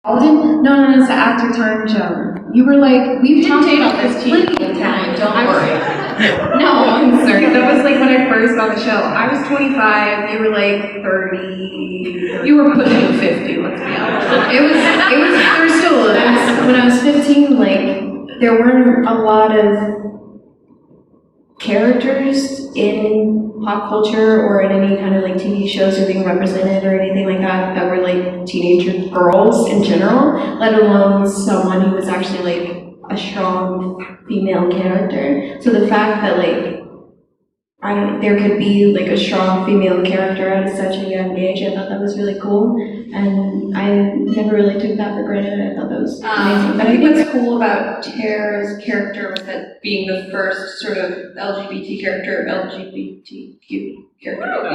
Alden? No, it's the After Time show. You were like, we've talked about this plenty of times. Don't worry. No, I'm concerned. That was like when I first saw the show. I was 25, you were like 30. You were pushing 50, let's be honest. There was still, when I was 15, like, there weren't a lot of characters in pop culture or in any kind of like TV shows or being represented or anything like that were like teenage girls in general, let alone someone who was actually like a strong female character. So the fact that like there could be like a strong female character at such a young age, I thought that was really cool, and I never really took that for granted. I thought that was amazing. I think what's cool about Tara's character was that being the first sort of LGBTQ character.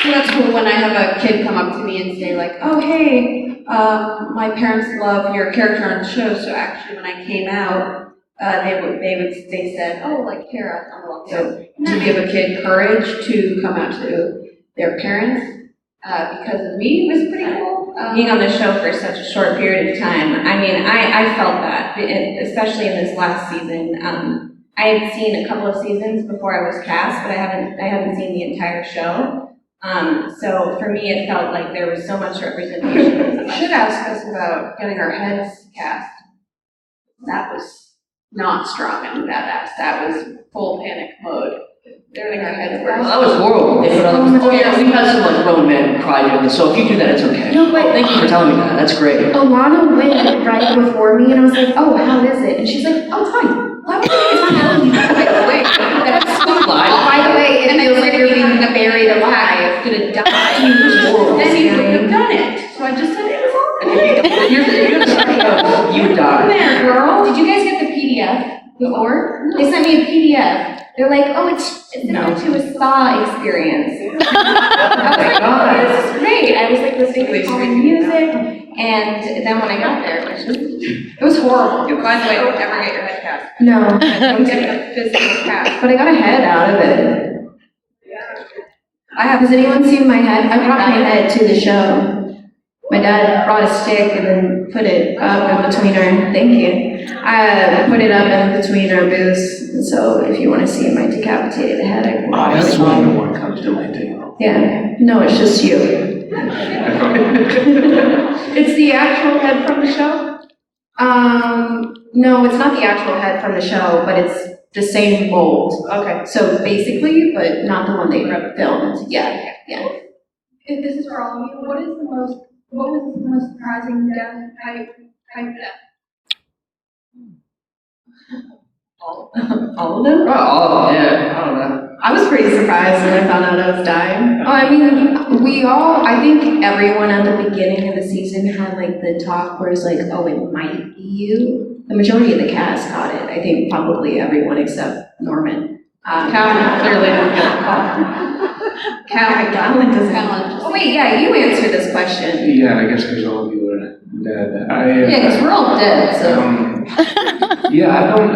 That's cool when I have a kid come up to me and say like, oh hey, my parents love your character on the show, so actually when I came out, they said, oh, like Tara. So to give a kid courage to come out to their parents because of me was pretty cool. Being on the show for such a short period of time, I mean, I felt that, especially in this last season. I had seen a couple of seasons before I was cast, but I hadn't seen the entire show. So for me, it felt like there was so much representation. You should ask us about getting our heads cast. That was not strong and badass. That was full panic mode. Getting our heads cast. That was horrible. They put on the, yeah, we've had some like grown men cry doing this, so if you do that, it's okay. No, but thank you for telling me that. That's great. Alana went right before me, and I was like, oh, how is it? And she's like, oh, it's fine. Why would you Wait, that's so by the way, it feels like you're being buried alive. Gonna die. Then you wouldn't have done it. So I just said it was all If you're gonna start, you would die. There, girl. Did you guys get the PDF before? No. They sent me a PDF. They're like, oh, it's similar to a Saw experience. I was like, oh, this is great. I was like listening to calming music, and then when I got there, it was horrible. By the way, don't ever get your head cast. No. Don't get a physical cast. But I got a head out of it. Has anyone seen my head? I brought my head to the show. My dad brought a stick and then put it up in between our, thank you. I put it up in between our booths, so if you want to see my decapitated head, I can Oh, that's why no one comes to my table. Yeah, no, it's just you. It's the actual head from the show? No, it's not the actual head from the show, but it's the same mold. Okay. So basically, but not the one they filmed. Yeah. If this is for all of you, what was the most surprising death Pike death? All of them? Oh, yeah, I don't know. I was pretty surprised when I found out I was dying. Oh, I mean, I think everyone at the beginning of the season had like the talk where it's like, oh, it might be you. The majority of the cast got it. I think probably everyone except Norman. Callan clearly didn't get a call. Callan doesn't. Oh wait, yeah, you answered this question. Yeah, I guess because all of you are dead. Yeah, because we're all dead, so. Yeah,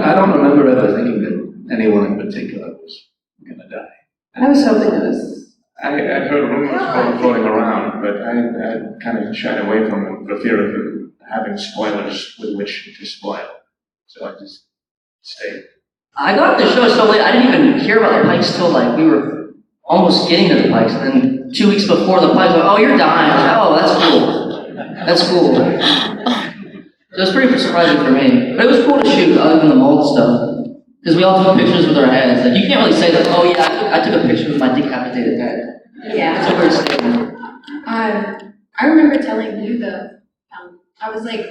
I don't remember ever thinking that anyone in particular was gonna die. I was hoping it was. I heard rumors floating around, but I kind of shied away from them for fear of having spoilers with which to spoil. So I just stayed. I got the show so late, I didn't even hear about the Pikes till like we were almost getting to the Pikes, and then 2 weeks before the Pikes, like, oh, you're dying. I was like, oh, that's cool. So it was pretty surprising for me. But it was cool to shoot, other than the mold stuff. Because we all took pictures with our heads. Like, you can't really say that, oh yeah, I took a picture with my decapitated head. Yeah. It's a weird statement. I remember telling you though, I was like,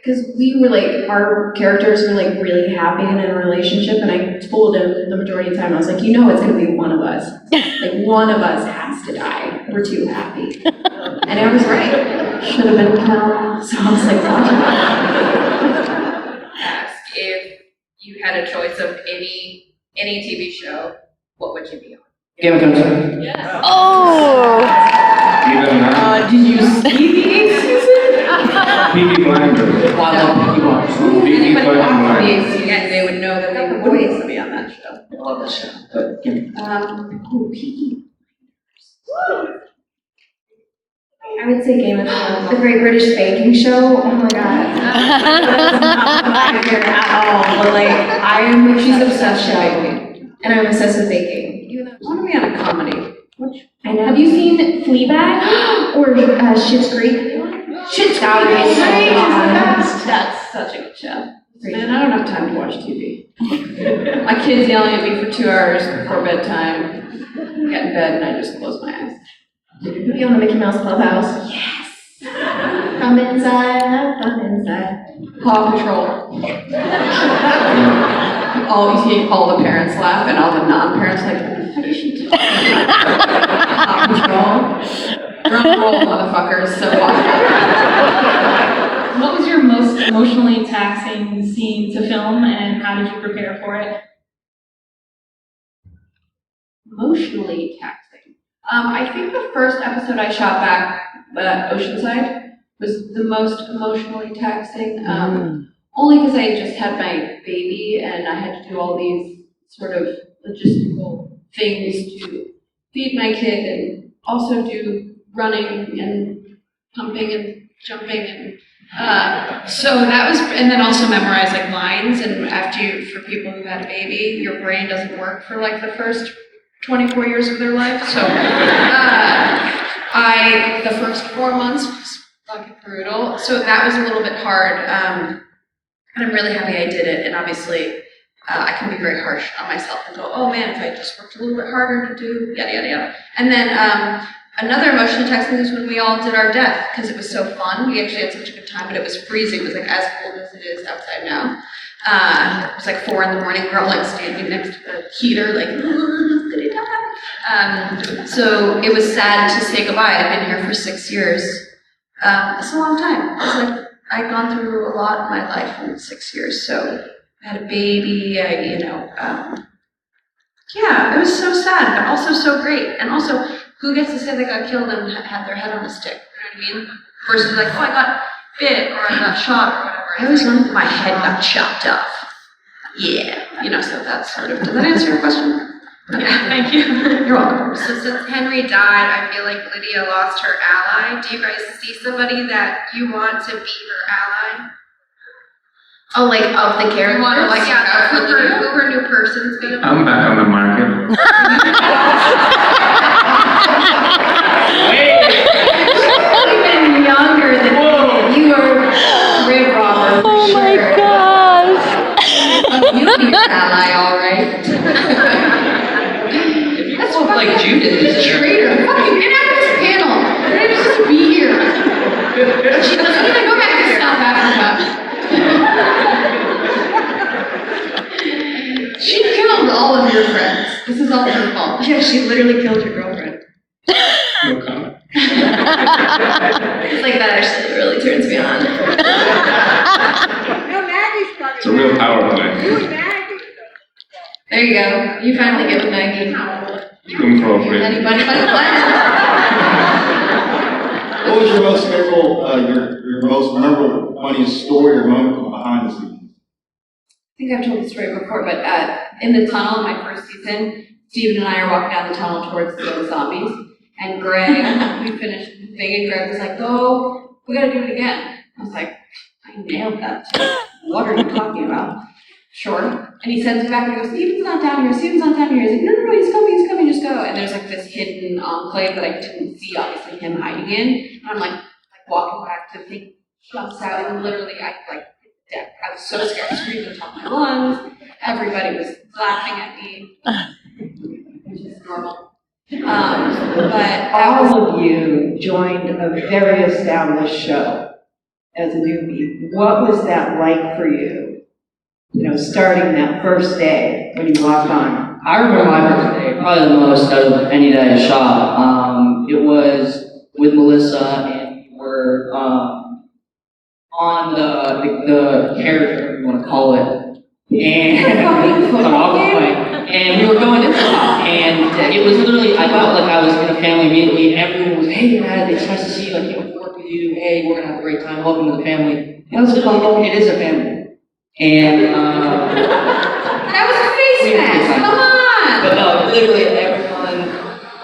because we were like, our characters were like really happy and in a relationship, and I told him the majority of the time, I was like, you know it's gonna be one of us. Like, one of us has to die. We're too happy. And I was right. Should have been Callan. So I was like, Ask if you had a choice of any TV show, what would you be on? Game of Thrones. Yes. Oh! Even now, did you see the 8th season? Peaky Blinders. Well, I love Peaky Blinders. Peaky Anybody watching the Blinders. 8th season, they would know that they would always be on that show. I love this show. But give me. Peaky. I would say Game of Thrones. The Great British Baking Show, oh my god. That's not my favorite at all, but like, She's obsessed with baking. And I'm obsessed with baking. I want to be on a comedy. I know. Have you seen Fleabag or Schitt's Creek? Shit's gotta be so fun. That's such a good show. Man, I don't have time to watch TV. My kid's yelling at me for 2 hours before bedtime. Get in bed and I just close my eyes. Be on the Mickey Mouse Clubhouse. Yes. Come inside, have fun inside. Paw Patrol. You see all the parents laugh and all the non-parents like, what the fuck is she doing? Paw Patrol. Drum roll, motherfuckers, so What was your most emotionally taxing scene to film, and how did you prepare for it? emotionally taxing. I think the first episode I shot back at Oceanside was the most emotionally taxing, only because I just had my baby and I had to do all these sort of logistical things to feed my kid and also do running and pumping and jumping and so that was, and then also memorize like lines. And for people who've had a baby, your brain doesn't work for like the first 24 years of their life. So the first 4 months was fucking brutal. So that was a little bit hard. And I'm really happy I did it. And obviously, I can be very harsh on myself and go, oh man, if I just worked a little bit harder to do yada yada yada. And then another emotional text was when we all did our death, because it was so fun. We actually had such a good time, but it was freezing. It was like as cold as it is outside now. It was like 4 a.m. We're all like standing next to the heater, like, did he die? So it was sad to say goodbye. I've been here for 6 years. It's a long time. It's like I've gone through a lot of my life in 6 years. So I had a baby. Yeah, it was so sad, but also so great. And also, who gets to say they got killed and had their head on a stick? You know what I mean? Versus like, oh, I got bit or I got shot or whatever. I was like, my head got chopped off. Yeah, so that's sort of. Does that answer your question? Yeah, thank you. You're welcome. So since Henry died, I feel like Lydia lost her ally. Do you guys see somebody that you want to be her ally? Oh, like of the character? You want to who her new person's gonna be? I'm back on the market. Even younger than me. You are a great robber, for Oh sure. my gosh. You'll be your ally, all right. That's what like Judith is. Traitor. Fucking get out of this panel. You're not supposed to be here. She doesn't even go back to South Africa. She killed all of your friends. This is all her fault. Yeah, she literally killed your girlfriend. No comment. It's like that actually really turns me on. It's a real power play. There you go. You finally give a Maggie. Inappropriate. Anybody but What was your most memorable, your most memorable, funniest story or moment behind the scenes? I think I've told this story before, but in the tunnel in my first season, Steven and I are walking down the tunnel towards the zombies, and Greg, we finished the thing, and Greg was like, "Oh, we gotta do it again." I was like, "I nailed that too. What are you talking about?" Sure. And he sends me back and he goes, "Steven's not down here, Steven's not down here." He's like, no, he's coming, just go. And there's like this hidden enclave that I didn't see, obviously, him hiding in. And I'm like walking back to think, jumps out, and literally I hit the deck. I was so scared, I screamed at the top of my lungs. Everybody was laughing at me, which is normal. But that was, All of you joined a very established show as a newbie. What was that like for you? Starting that first day when you walked on. I remember my first day, probably the most out of any day I shot. It was with Melissa, and we were on the character, if you want to call it, and we were going into it, and it was literally, I felt like I was in a family immediately. Everyone was, "Hey, Matt, it's nice to see you. I can't wait to work with you. Hey, we're gonna have a great time. Welcome to the family." And it was literally, it is a family. And that was a face mask, come on! But no, literally everyone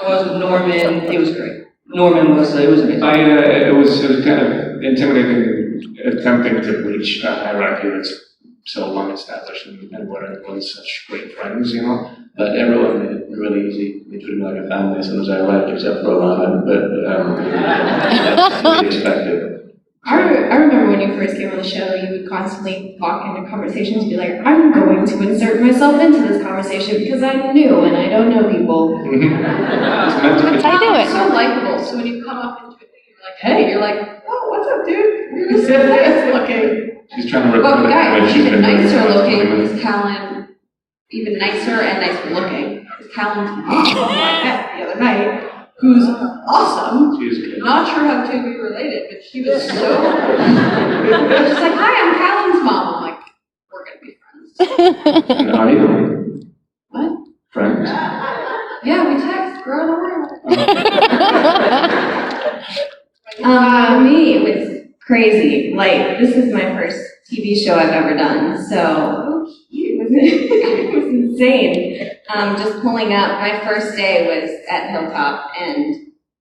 was with Norman. It was great. Norman was, it was amazing. It was kind of intimidating, attempting to breach a hierarchy that's so long established and where everyone's such great friends, you know. But everyone made it really easy. They treated me like a family as soon as I arrived, except for Alanna, but that's to be expected. I remember when you first came on the show, you would constantly walk into conversations and be like, I'm going to insert myself into this conversation because I'm new and I don't know people. It's meant to be. How do it? So likable, so when you come up into it, you're like, hey, you're like, oh, what's up, dude? You're so nice looking. She's trying to But recruit guys, when she's even been nicer doing looking it. is Callan, even nicer and nicer looking is Callan's mom, who I met the other night, who's awesome. She's good. Not sure how to be related, but she was so. She's like, hi, I'm Callan's mom. I'm like, we're gonna be friends. And are you? What? Friends? Yeah, we text. We're on the world. For me, it was crazy. Like, this is my first TV show I've ever done, so it was insane. Just pulling up, my first day was at Hilltop, and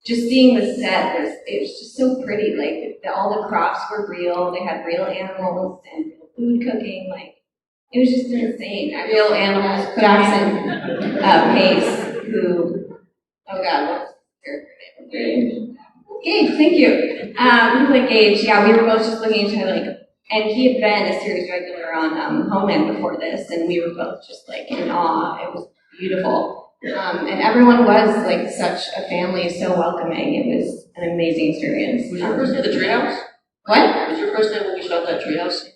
just seeing the set it was just so pretty. Like, all the crops were real, they had real animals and real food cooking, like, it was just insane. Real animals. Jackson Pace, who, oh God, what's her name? Gage, thank you. He played Gage. Yeah, we were both just looking at each other like, and he had been a series regular on Homeland before this, and we were both just like in awe. It was beautiful. And everyone was like such a family, so welcoming. It was an amazing experience. Was your first day at the treehouse? What? Was your first day when we shot that treehouse?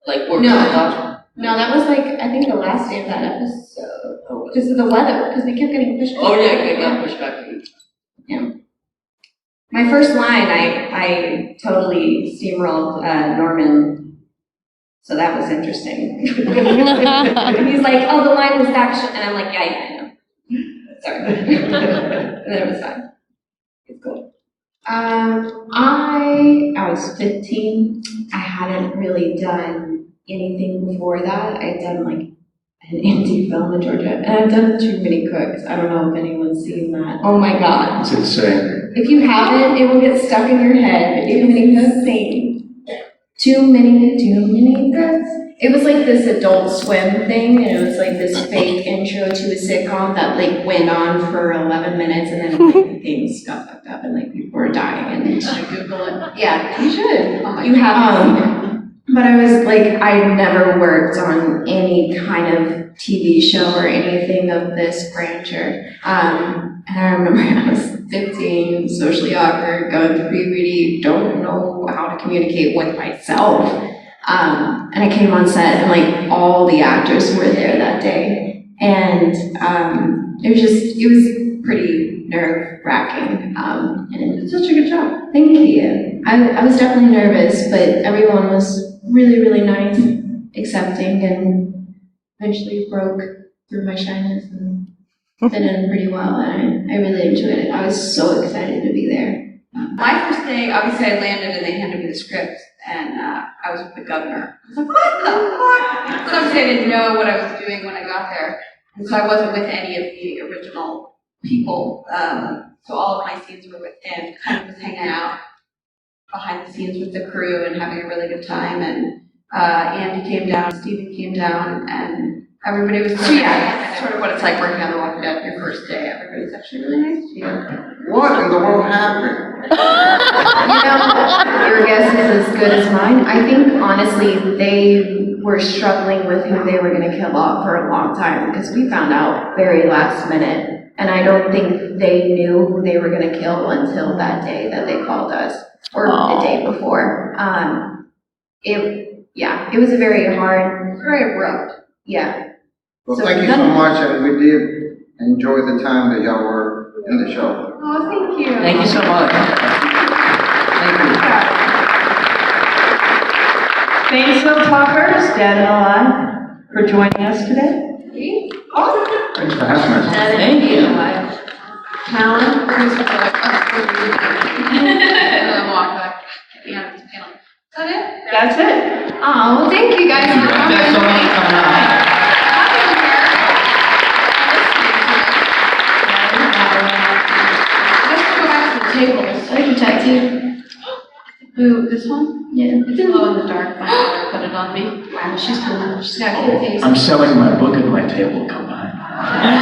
Like, No. No, that was like, I think the last day of that episode. Because of the weather, because we kept getting pushed back. Oh, yeah, okay, got pushed back. Yeah. My first line, I totally steamrolled Norman, so that was interesting. He's like, oh, the line was that, and I'm like, yeah, I know. Sorry. And then it was fine. It's cool. I was 15. I hadn't really done anything before that. I'd done like an indie film in Georgia, and I've done Too Many Cooks. I don't know if anyone's seen that. Oh my God. It's insane. If you haven't, it will get stuck in your head. Too Many Insane. Too many cooks. It was like this Adult Swim thing, and it was like this fake intro to a sitcom that like went on for 11 minutes, and then like, things got fucked up, and like people were dying, and Should I Google it? yeah, You should. Oh my you have. But I was like, I never worked on any kind of TV show or anything of this grandeur. And I remember I was 15, socially awkward, going through puberty, don't know how to communicate with myself. And I came on set, and like all the actors were there that day, and it was pretty nerve-wracking. And You did such a good job. thank you. I was definitely nervous, but everyone was really, really nice, accepting, and eventually broke through my shyness and fit in pretty well, and I really enjoyed it. I was so excited to be there. My first day, obviously I landed and they handed me the script, and I was with the governor. I was like, what the fuck? So obviously I didn't know what I was doing when I got there, and so I wasn't with any of the original people. So all of my scenes were with him, kind of just hanging out behind the scenes with the crew and having a really good time. And Andy came down, Steven came down, and everybody was so yeah, sort of what it's like working on The Walking Dead your first day. Everybody's actually really nice to you. What in the world happened? You know, your guess is as good as mine. I think honestly, they were struggling with who they were gonna kill off for a long time, because we found out very last minute. And I don't think they knew who they were gonna kill until that day that they called us, or the day before. It was a very hard, Very abrupt. yeah. Well, So thank you so much, and we did enjoy the time that y'all were in the show. Oh, thank you. Thank you so much. Thank you. Thanks, Hilltoppers, Dead and Alive, for joining us today. Thanks for having us. Thank you. Callan, who's like, and then walk back at the end of the panel. Is that it? That's it. Oh, well, thank you guys for coming. Thanks so much for coming out. Let's go back to the tables. I like your tattoo. Who, this one? Yeah. It's glow in the dark, my mother put it on me. Wow, she's cool. She's got good taste. I'm selling my book at my table, come by.